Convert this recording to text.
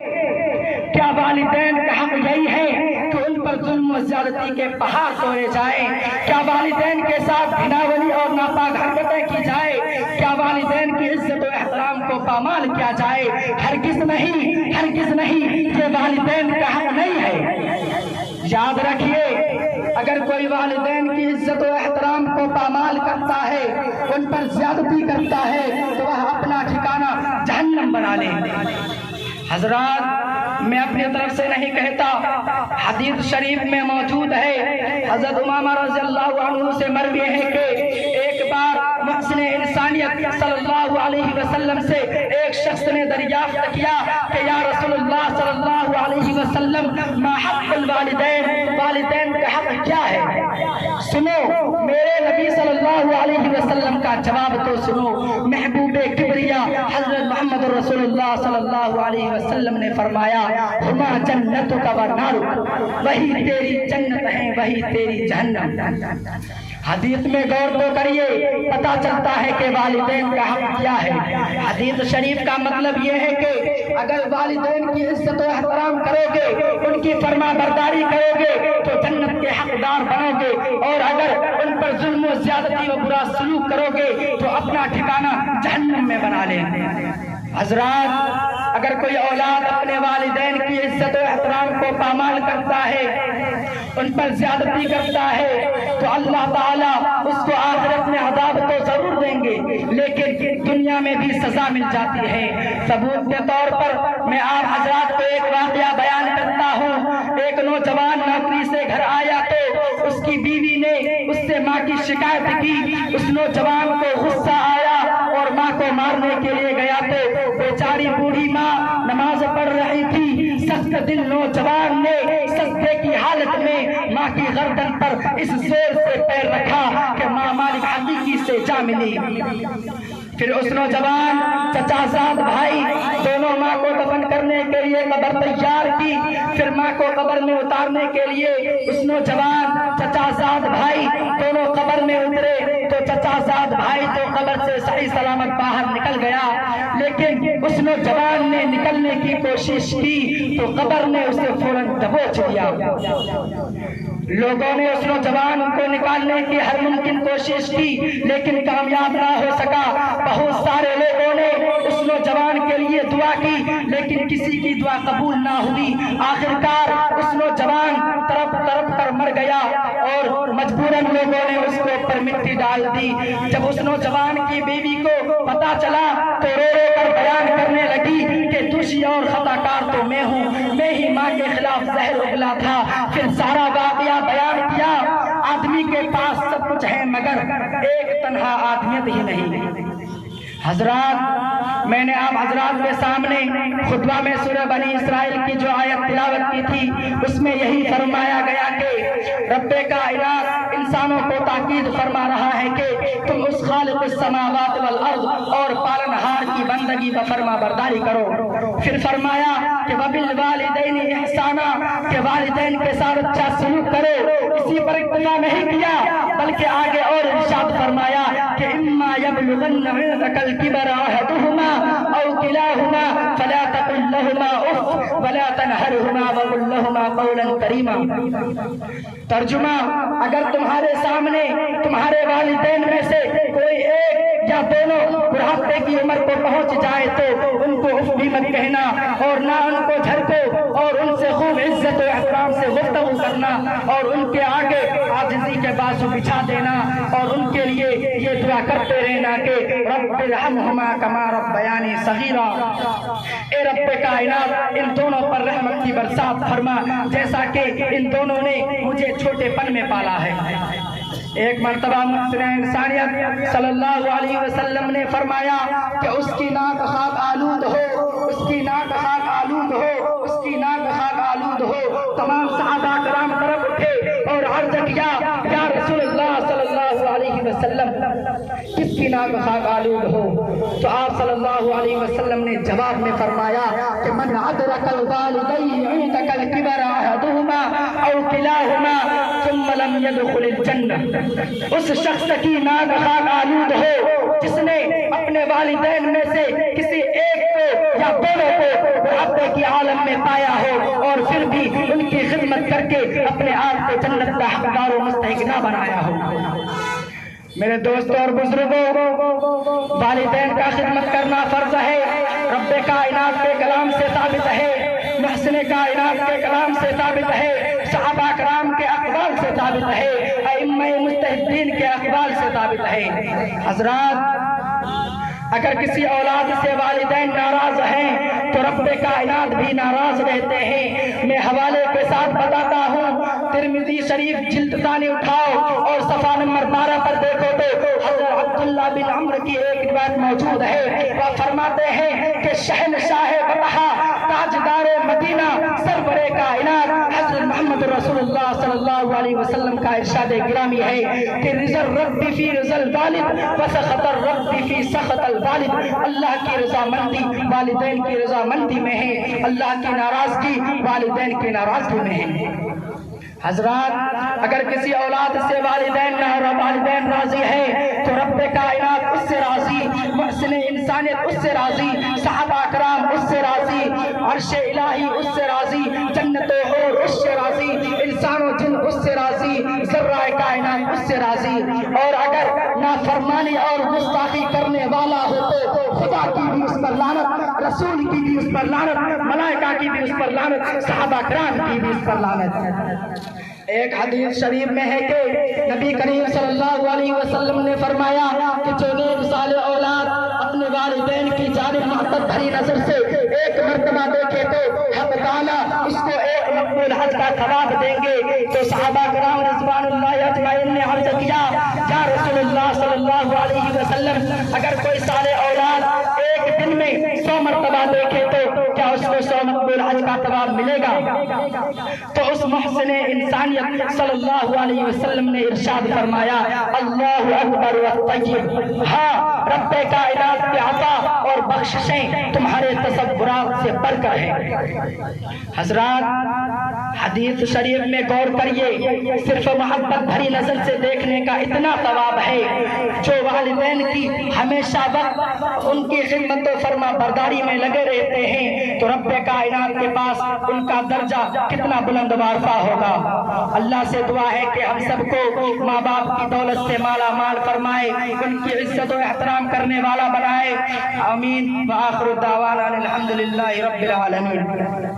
کیا والدین کا حق یہی ہے کہ ان پر ظلم و زیادتی کے پہاڑ توڑے جائیں؟ کیا والدین کے ساتھ گھناولی اور ناپاک حرکتیں کی جائے؟ کیا والدین کی عزت و احترام کو پامال کیا جائے؟ ہرگز نہیں، ہرگز نہیں، یہ والدین کا حق نہیں ہے۔ یاد رکھیے، اگر کوئی والدین کی عزت و احترام کو پامال کرتا ہے، ان پر زیادتی کرتا ہے، تو وہ اپنا ٹھکانہ جہنم بنا لے۔ حضرات، میں اپنی طرف سے نہیں کہتا، حدیث شریف میں موجود ہے، حضرت امامہ رضی اللہ عنہ سے مروی ہے کہ ایک بار محسن انسانیت صلی اللہ علیہ وسلم سے ایک شخص نے دریافت کیا کہ یا رسول اللہ صلی اللہ علیہ وسلم، ما حق الوالدین، والدین کا حق کیا ہے؟ سنو میرے نبی صلی اللہ علیہ وسلم کا جواب تو سنو۔ محبوب کبریا حضرت محمد رسول اللہ صلی اللہ علیہ وسلم نے فرمایا، ہما جنتک و نارک، وہی تیری جنت ہے، وہی تیری جہنم۔ حدیث میں غور تو کریے، پتا چلتا ہے کہ والدین کا حق کیا ہے۔ حدیث شریف کا مطلب یہ ہے کہ اگر والدین کی عزت و احترام کرو گے، ان کی فرما برداری کرو گے تو جنت کے حقدار بنو گے، اور اگر ان پر ظلم و زیادتی و برا سلوک کرو گے تو اپنا ٹھکانہ جہنم میں بنا لیں۔ حضرات، اگر کوئی اولاد اپنے والدین کی عزت و احترام کو پامال کرتا ہے، ان پر زیادتی کرتا ہے، تو اللہ تعالیٰ اس کو آخرت میں عذاب تو ضرور دیں گے، لیکن دنیا میں بھی سزا مل جاتی ہے۔ ثبوت کے طور پر میں آپ حضرات کو ایک واقعہ بیان کرتا ہوں۔ ایک نوجوان نوکری سے گھر آیا تو اس کی بیوی نے اس سے ماں کی شکایت کی۔ اس نوجوان کو غصہ آیا اور ماں کو مارنے کے لیے گیا تو بیچاری بوڑھی ماں نماز پڑھ رہی تھی۔ سخت دل نوجوان نے سجدے کی حالت میں ماں کی گردن پر اس زور سے پیر رکھا کہ ماں مالک حقیقی سے جا ملی۔ پھر اس نوجوان چچا زاد بھائی دونوں ماں کو دفن کرنے کے لیے قبر تیار کی۔ پھر ماں کو قبر میں اتارنے کے لیے اس نوجوان چچا زاد بھائی دونوں قبر میں اترے تو چچا زاد بھائی تو قبر سے صحیح سلامت باہر نکل گیا، لیکن اس نوجوان نے نکلنے کی کوشش کی تو قبر نے اسے فوراً دبوچ دیا۔ لوگوں نے اس نوجوان کو نکالنے کی ہر ممکن کوشش کی لیکن کامیاب نہ ہو سکا۔ بہت سارے لوگوں نے اس نوجوان کے لیے دعا کی لیکن کسی کی دعا قبول نہ ہوئی۔ آخرکار اس نوجوان تڑپ تڑپ کر مر گیا اور مجبوراً لوگوں نے اس کو اوپر مٹی ڈال دی۔ جب اس نوجوان کی بیوی کو پتا چلا تو رو رو کر بیان کرنے لگی کہ دوشی اور خطا کار تو میں ہوں، میں ہی ماں کے خلاف زہر اگلا تھا۔ پھر سارا واقعہ بیان کیا۔ آدمی کے پاس سب کچھ ہے مگر ایک تنہا آدمیت ہی نہیں۔ حضرات، میں نے آپ حضرات کے سامنے خطبہ میں سورہ بنی اسرائیل کی جو آیت تلاوت کی تھی اس میں یہی فرمایا گیا کہ رب کائنات انسانوں کو تاکید فرما رہا ہے کہ تم اس خالق السماوات والارض اور پالنہار کی بندگی و فرما برداری کرو۔ پھر فرمایا کہ وبالوالدین احسانا، کہ والدین کے ساتھ اچھا سلوک کرو۔ اسی پر اکتفا نہیں کیا بلکہ آگے اور ارشاد فرمایا کہ اما یبلغن عندک الکبر احدہما او کلاہما فلا تقل لہما اف ولا تنہرہما وقل لہما قولا کریما۔ ترجمہ، اگر تمہارے سامنے تمہارے والدین میں سے کوئی ایک یا دونوں بڑھاپے کی عمر کو پہنچ جائے تو ان کو اف بھی مت کہنا اور نہ ان کو جھڑکو، اور ان سے خوب عزت و احترام سے گفتگو کرنا اور ان کے آگے عاجزی کے بازو بچھا دینا اور ان کے لیے یہ دعا کرتے رہنا کہ رب ارحمہما کما ربیانی صغیرا۔ اے رب کائنات ان دونوں پر رحمت کی برسات فرما جیسا کہ ان دونوں نے مجھے چھوٹے پن میں پالا ہے۔ ایک مرتبہ محسن انسانیت صلی اللہ علیہ وسلم نے فرمایا کہ اس کی ناک خاک آلود ہو، اس کی ناک خاک آلود ہو، اس کی ناک خاک آلود ہو۔ تمام صحابہ کرام طرف اٹھے اور عرض کیا یا رسول اللہ صلی اللہ علیہ وسلم کس کی ناک خاک آلود ہو؟ تو آپ صلی اللہ علیہ وسلم نے جواب میں فرمایا کہ من ادرک الوالدین عندک الکبر احدہما او أو كلاهما ثم لم يدخل الجنة. اس شخص کی ناک خاک آلود ہو جس نے اپنے والدین میں سے کسی ایک کو یا دونوں کو بڑھاپے کی عالم میں پایا ہو اور پھر بھی ان کی خدمت کر کے اپنے آپ کو جنت کا حقدار و مستحق نہ بنایا ہو. میرے دوستوں اور بزرگوں، والدین کا خدمت کرنا فرض ہے. رب کائنات کے کلام سے ثابت ہے، محسن کائنات کے کلام سے ثابت ہے، صحابہ کرام کے اقوال سے ثابت ہے، ائمہ مجتہدین کے اقوال سے ثابت ہے. حضرات، اگر کسی اولاد سے والدین ناراض ہیں تو رب کائنات بھی ناراض رہتے ہیں. میں حوالے کے ساتھ بتاتا ہوں، ترمذی شریف جلد ثانی اٹھاؤ اور صفحہ نمبر 12 پر دیکھو تو حضرت عبداللہ بن عمرو کی ایک روایت موجود ہے. وہ فرماتے ہیں کہ شہنشاہ بطحا، تاجدار مدینہ، سرور کائنات حضرت محمد رسول اللہ صلی اللہ علیہ وسلم کا ارشاد گرامی ہے کہ رضا الرب فی رضا الوالد وسخط الرب فی سخط الوالد. اللہ کی رضامندی والدین کی رضامندی میں ہے، اللہ کی ناراضگی والدین کی ناراضگی میں ہے. حضرات، اگر کسی اولاد سے والدین راضی ہے تو رب کائنات اس سے راضی، محسن انسانیت اس سے راضی، صحابہ کرام اس سے راضی، عرش الہی اس سے راضی، جنت و حور اس سے راضی، انسان و جن اس سے راضی، ذرہ کائنات اس سے راضی. اور اگر نافرمانی اور گستاخی کرنے والا ہو تو خدا کی بھی اس پر لعنت، رسول کی بھی اس پر لعنت، ملائکہ کی بھی اس پر لعنت، صحابہ کرام کی بھی اس پر لعنت. ایک حدیث شریف میں ہے کہ نبی کریم صلی اللہ علیہ وسلم نے فرمایا کہ جو نیک صالح اولاد اپنے والدین کی جانب محبت بھری نظر سے ایک مرتبہ دیکھے تو حق تعالیٰ اس کو ایک مقبول حج کا ثواب دیں گے. تو صحابہ کرام رضوان اللہ اجمعین نے عرض کیا، یا رسول اللہ صلی اللہ علیہ وسلم، اگر کوئی صالح اولاد ایک دن میں 100 مرتبہ دیکھے تو کیا اس کو 100 مقبول حج کا ثواب ملے گا؟ تو اس محسن انسانیت صلی اللہ علیہ وسلم نے ارشاد فرمایا، اللہ اکبر والطیب. ہاں، رب کائنات کے عطا اور بخششیں تمہارے تصورات سے بڑھ کر ہیں. حضرات، حدیث شریف میں غور کریے، صرف محبت بھری نظر سے دیکھنے کا اتنا ثواب ہے. جو والدین کی ہمیشہ وقت ان کی خدمت و فرما برداری میں لگے رہتے ہیں تو رب کائنات کے پاس ان کا درجہ کتنا بلند وارفع ہوگا. اللہ سے دعا ہے کہ ہم سب کو ماں باپ کی دولت سے مالا مال فرمائے، ان کی عزت و احترام کرنے والا بنائے. آمین. وآخر دعوانا الحمدللہ رب العالمین.